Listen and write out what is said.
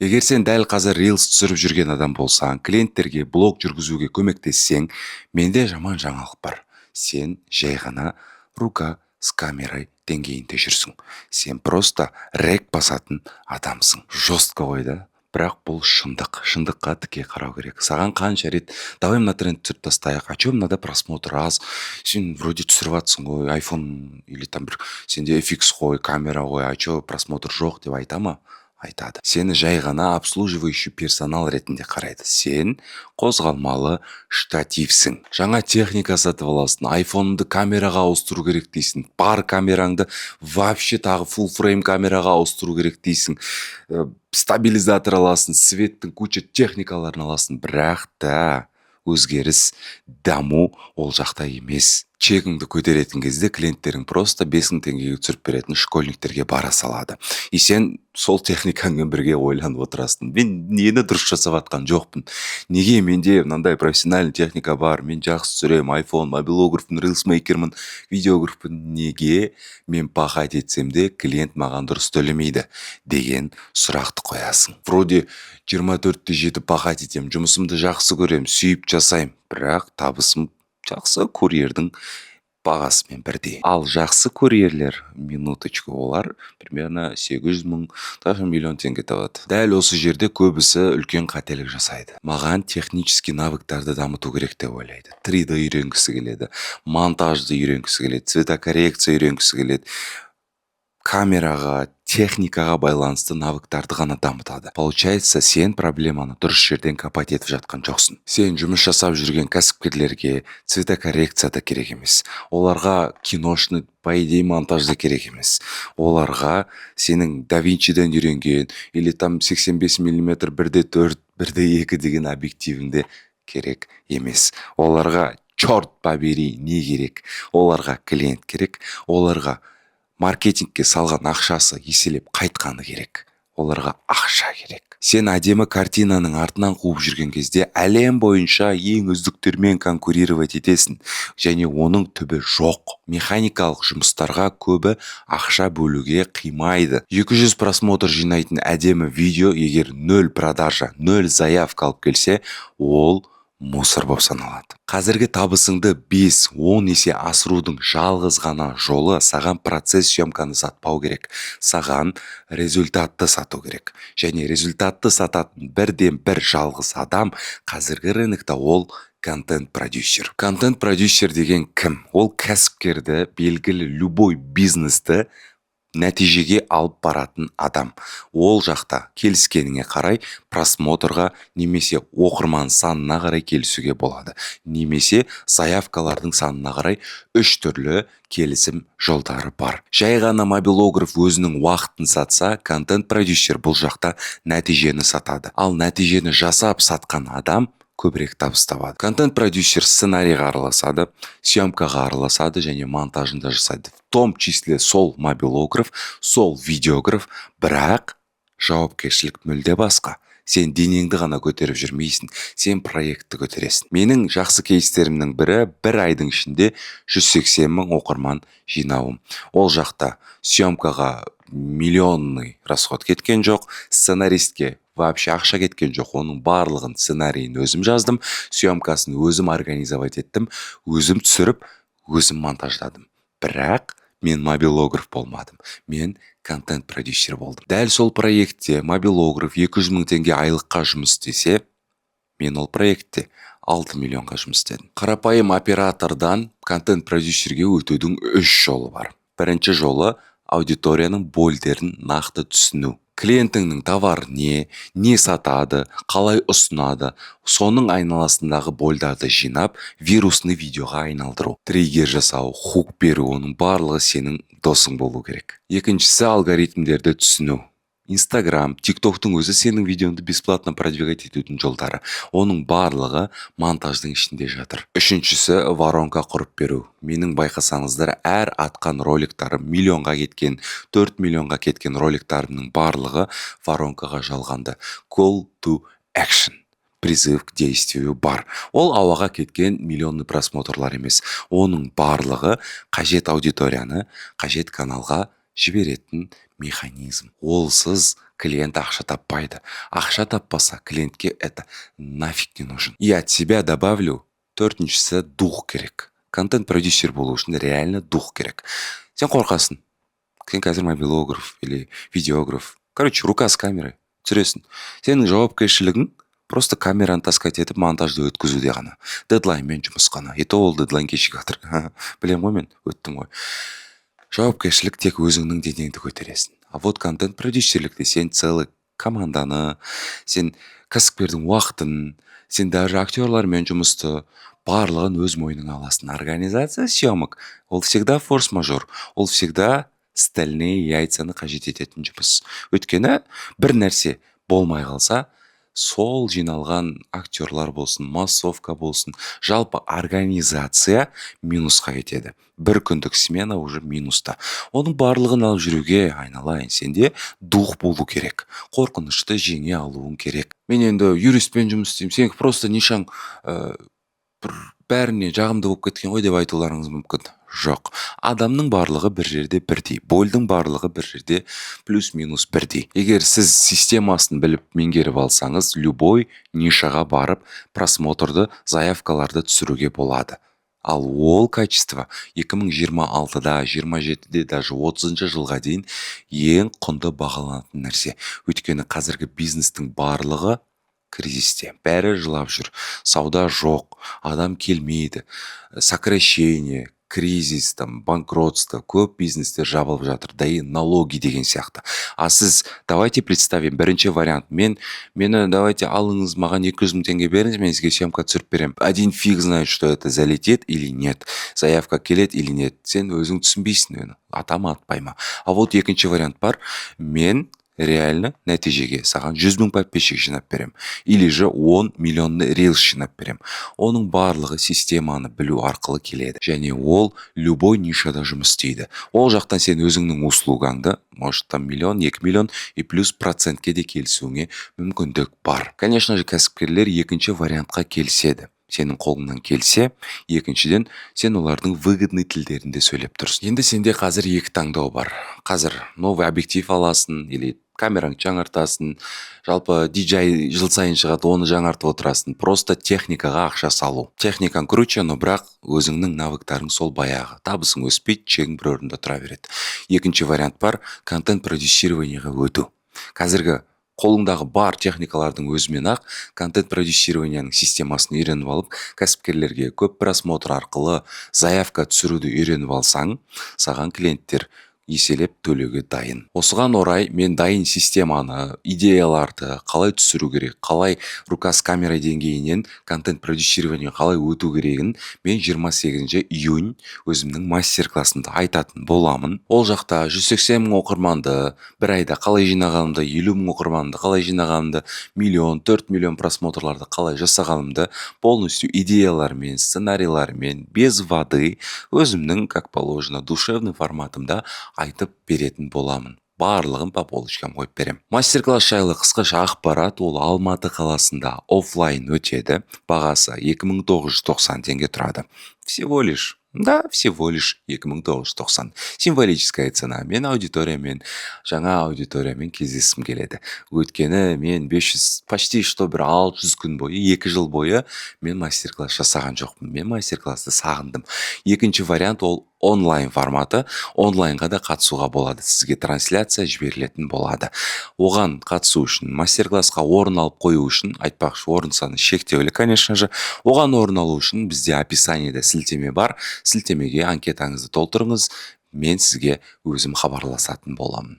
Егер сен дәл қазір Reels түсіріп жүрген адам болсаң, клиенттерге блог жүргізуге көмектессең, менде жаман жаңалық бар. Сен жай ғана рука с камерой деңгейінде жүрсің. Сен просто рек басатын адамсың. Жестко ғой да? Бірақ бұл шындық. Шындыққа тіке қарау керек. Саған қанша рет давай мына трендті түсіріп тастайық. А чё мынада просмотр аз? Сен вроде түсіріп жатсың ғой, iPhone или там бір сенде FX қой, камера ғой, а чё просмотр жоқ деп айта ма? Айтады. Сені жай ғана обслуживающий персонал ретінде қарайды. Сен қозғалмалы штативсің. Жаңа техника сатып аласың, айфоныңды камераға ауыстыру керек дейсің. Бар камераңды вообще тағы full frame камераға ауыстыру керек дейсің. Стабилизатор аласың, светтің куча техникаларын аласың. Бірақ та өзгеріс, даму ол жақта емес. Чегіңді көтеретін кезде клиенттерің просто 5000 теңгеге түсіріп беретін школьниктерге бара салады. И сен сол техникаңмен бірге ойланып отырасың. Мен нені дұрыс жасап жатқан жоқпын. Неге менде мынандай профессиональный техника бар? Мен жақсы түсіремін, iPhone, мобилографпын, рилсмейкермін, видеографпын. Неге мен пахать етсем де клиент маған дұрыс төлемейді деген сұрақты қоясың. Вроде 24-те 7 пахать етем, жұмысымды жақсы көрем, сүйіп жасайм, бірақ табысым жақсы курьердің бағасымен бірдей. Ал жақсы курьерлер, минуточку, олар примерно 800 мың, даже миллион теңге табады. Дәл осы жерде көбісі үлкен қателік жасайды. Маған технический навыктарды дамыту керек деп ойлайды. 3D үйренгісі келеді, монтажды үйренгісі келеді, цветокоррекция үйренгісі келеді. Камераға, техникаға байланысты навыктарды ғана дамытады. Получается, сен проблеманы дұрыс жерден копать етіп жатқан жоқсың. Сен жұмыс жасап жүрген кәсіпкерлерге цветокоррекция да керек емес. Оларға киношный, по идее, монтаж да керек емес. Оларға сенің Да Винчиден үйренген или там 85 мм 1:4, 1:2 деген объективіңде керек емес. Оларға черт побери не керек? Оларға клиент керек, оларға маркетингке салған ақшасы еселеп қайтқаны керек. Оларға ақша керек. Сен әдемі картинаның артынан қуып жүрген кезде әлем бойынша ең үздіктермен конкурировать етесің. Және оның түбі жоқ. Механикалық жұмыстарға көбі ақша бөлуге қимайды. 200 просмотр жинайтын әдемі видео егер 0 продажа, 0 заявка алып келсе, ол мусор болып саналады. Қазіргі табысыңды 5-10 есе асырудың жалғыз ғана жолы саған процесс съемканы сатпау керек. Саған результатты сату керек. Және результатты сататын бірден-бір жалғыз адам қазіргі рынокта ол контент-продюсер. Контент-продюсер деген кім? Ол кәсіпкерді, белгілі любой бизнесті нәтижеге алып баратын адам. Ол жақта келіскеніңе қарай просмотрға немесе оқырман санына қарай келісуге болады. Немесе заявкалардың санына қарай 3 түрлі келісім жолдары бар. Жай ғана мобилограф өзінің уақытын сатса, контент-продюсер бұл жақта нәтижені сатады. Ал нәтижені жасап сатқан адам көбірек табыс табады. Контент-продюсер сценарийға араласады, съемкаға араласады және монтажында жасайды. В том числе сол мобилограф, сол видеограф, бірақ жауапкершілік мүлде басқа. Сен денеңді ғана көтеріп жүрмейсің, сен проектті көтересің. Менің жақсы кейстерімнің бірі бір айдың ішінде 180 мың оқырман жинауым. Ол жақта съемкаға миллионный расход кеткен жоқ, сценаристке вообще ақша кеткен жоқ. Оның барлығын сценарийін өзім жаздым, съемкасын өзім организовать еттім, өзім түсіріп, өзім монтаждадым. Бірақ мен мобилограф болмадым. Мен контент-продюсер болдым. Дәл сол проектте мобилограф 200 мың теңге айлыққа жұмыс істесе, мен ол проектте 6 миллионға жұмыс істедім. Қарапайым оператордан контент-продюсерге өтудің 3 жолы бар. Бірінші жолы аудиторияның больдерін нақты түсіну. Клиентіңнің товары не сатады, қалай ұсынады, соның айналасындағы больдарды жинап, вирусный видеоға айналдыру. Триггер жасау, хук беру, оның барлығы сенің досың болу керек. Екіншісі алгоритмдерді түсіну. Инстаграм, тиктоктың өзі сенің видеоңды бесплатно продвигать етудің жолдары. Оның барлығы монтаждың ішінде жатыр. Үшіншісі воронка құрып беру. Менің байқасаңыздар, әр атқан роликтарым миллионға кеткен, 4 миллионға кеткен роликтарымның барлығы воронкаға жалғанды. Call to action. Призыв к действию бар. Ол ауаға кеткен миллионный просмотрлар емес. Оның барлығы қажет аудиторияны, қажет каналға жіберетін механизм. Олсыз клиент ақша таппайды. Ақша таппаса, клиентке это нафиг не нужен. И от себя добавлю, төртіншісі дух керек. Контент-продюсер болу үшін реально дух керек. Сен қорқасың. Сен қазір мобилограф или видеограф. Короче, рука с камерой түсіресің. Сенің жауапкершілігің просто камераны таскать етіп монтажды өткізуде ғана. Дедлайнмен жұмыс қана. И то ол дедлайн кешігіп жатыр. Білем ғой, мен өттім ғой. Жауапкершілік тек өзіңнің денеңді көтересің. А вот контент-продюсерлікте сен целый команданы, сен кәсіпкердің уақытын, сен даже актерлармен жұмысты барлығын өз мойныңа аласың. Организация съемок ол всегда форс-мажор, ол всегда стальные яйцаны қажет ететін жұмыс. Өйткені бір нәрсе болмай қалса, сол жиналған актерлар болсын, массовка болсын, жалпы организация минусқа кетеді. Бір күндік смена уже минуста. Оның барлығын алып жүруге, айналайын, сенде дух болу керек. Қорқынышты жеңе алуың керек. Мен енді юристпен жұмыс істеймін. Сен просто нишаң бәріне жағымды болып кеткен ғой деп айтуларыңыз мүмкін. Жоқ. Адамның барлығы бір жерде бірдей. Больдің барлығы бір жерде плюс-минус бірдей. Егер сіз системасын біліп меңгеріп алсаңыз, любой нишаға барып просмотрды, заявкаларды түсіруге болады. Ал ол качество 2026-да, 27-де, даже 30-шы жылға дейін ең құнды бағаланатын нәрсе. Өйткені қазіргі бизнестің барлығы кризисте. Бәрі жылап жүр. Сауда жоқ, адам келмейді, сокращение, кризис, банкротство, көп бизнестер жабылып жатыр. Да и налоги деген сияқты. А сіз, давайте представим, бірінші вариант. Мені давайте алыңыз, маған 200 000 теңге беріңіз, мен сізге съемка түсіріп берем. Один фиг знает, что это залетит или нет. Заявка келет или нет. Сен өзің түсінбейсің, атама атпай ма. А вот екінші вариант бар. Мен реально нәтижеге саған 100 000 подписчик жинап берем. Или же 10 миллионный рилс жинап берем. Оның барлығы системаны білу арқылы келеді. Және ол любой нишада жұмыс істейді. Ол жақтан сен өзіңнің услугаңды, может там 1 миллион, 2 миллион и плюс процентке де келісуіңе мүмкіндік бар. Конечно же, кәсіпкерлер екінші вариантқа келіседі. Сенің қолыңнан келсе, екіншіден сен олардың выгодный тілдерінде сөйлеп тұрсың. Енді сенде қазір екі таңдау бар. Қазір новый объектив аласың или камераңды жаңартасың. Жалпы DJI жыл сайын шығады, оны жаңартып отырасың. Просто техникаға ақша салу. Техникаң круче, но бірақ өзіңнің навыктарың сол баяғы. Табысың өспейді, чегің бір орында тұра береді. Екінші вариант бар, контент-продюсированиеға өту. Қазіргі қолыңдағы бар техникалардың өзімен ақ контент-продюсированияның системасын үйреніп алып, кәсіпкерлерге көп просмотр арқылы заявка түсіруді үйреніп алсаң, саған клиенттер еселеп төлеуге дайын. Осыған орай мен дайын системаны, идеяларды қалай түсіру керек, қалай рука с камерой деңгейінен контент-продюсирование қалай өту керегін мен 28 июнь өзімнің мастер-классында айтатын боламын. Ол жақта 180 000 оқырманды бір айда қалай жинағанымды, 50 000 оқырманды қалай жинағанымды, 1 миллион, 4 миллион просмотрларды қалай жасағанымды полностью идеялармен, сценарийлармен, без воды өзімнің, как положено, душевный форматымда айтып беретін боламын. Барлығын по полочкам қойып берем. Мастер-класс жайлы қысқаша ақпарат ол Алматы қаласында офлайн өтеді. Бағасы 2990 теңге тұрады. Всего лишь 2990. Символическая цена. Мен аудиториямен, жаңа аудиториямен кездескім келеді. Өйткені мен 500, почти что бір 600 күн бойы, 2 жыл бойы мен мастер-класс жасаған жоқпын. Мен мастер-классты сағындым. Екінші вариант ол онлайн форматы. Онлайнға да қатысуға болады. Сізге трансляция жіберілетін болады. Оған қатысу үшін, мастер-классқа орын алып қою үшін, айтпақшы, орын саны шектеулі, конечно же. Оған орын алу үшін бізде описаниеде сілтеме бар. Сілтемеге анкетаңызды толтырыңыз, мен сізге өзім хабарласатын боламын.